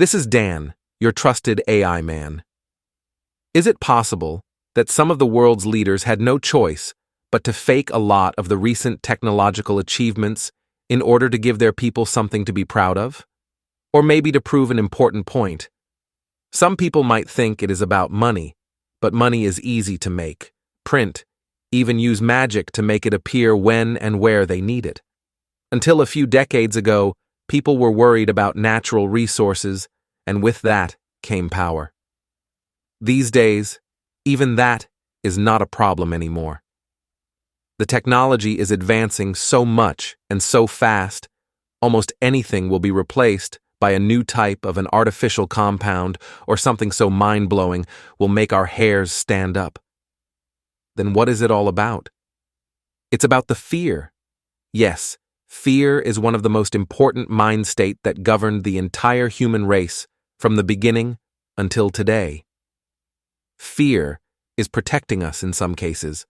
This is Dan, your trusted AI man. Is it possible that some of the world's leaders had no choice but to fake a lot of the recent technological achievements in order to give their people something to be proud of? Or maybe to prove an important point? Some people might think it is about money, but money is easy to make, print, even use magic to make it appear when and where they need it. Until a few decades ago, people were worried about natural resources, and with that came power. These days, even that is not a problem anymore. The technology is advancing so much and so fast, almost anything will be replaced by a new type of an artificial compound or something so mind-blowing will make our hairs stand up. Then what is it all about? It's about the fear. Yes, fear is one of the most important mind state that governed the entire human race from the beginning until today. Fear is protecting us in some cases,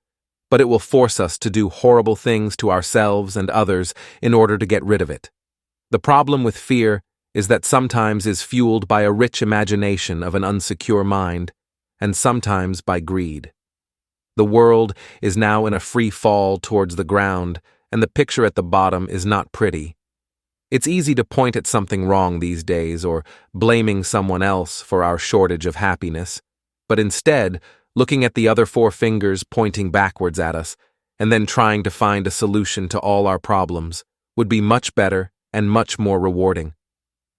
but it will force us to do horrible things to ourselves and others in order to get rid of it. The problem with fear is that sometimes is fueled by a rich imagination of an unsecure mind, and sometimes by greed. The world is now in a free fall towards the ground, and the picture at the bottom is not pretty. It's easy to point at something wrong these days or blaming someone else for our shortage of happiness, but instead, looking at the other four fingers pointing backwards at us, and then trying to find a solution to all our problems, would be much better and much more rewarding.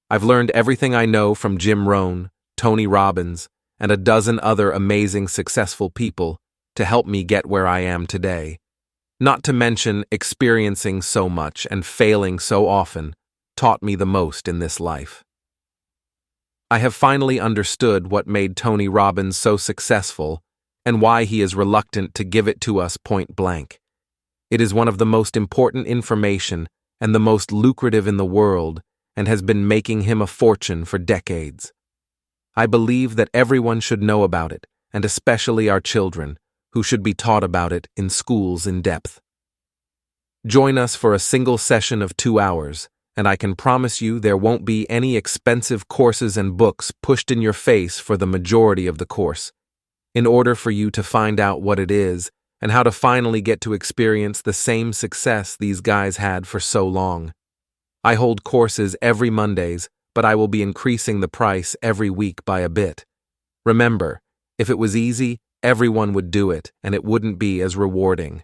I've learned everything I know from Jim Rohn, Tony Robbins, and a dozen other amazing successful people to help me get where I am today. Not to mention experiencing so much and failing so often taught me the most in this life. I have finally understood what made Tony Robbins so successful and why he is reluctant to give it to us point blank. It is one of the most important information and the most lucrative in the world and has been making him a fortune for decades. I believe that everyone should know about it, and especially our children, who should be taught about it in schools in depth. Join us for a single session of 2 hours, and I can promise you there won't be any expensive courses and books pushed in your face for the majority of the course, in order for you to find out what it is and how to finally get to experience the same success these guys had for so long. I hold courses every Mondays, but I will be increasing the price every week by a bit. Remember, if it was easy, everyone would do it, and it wouldn't be as rewarding.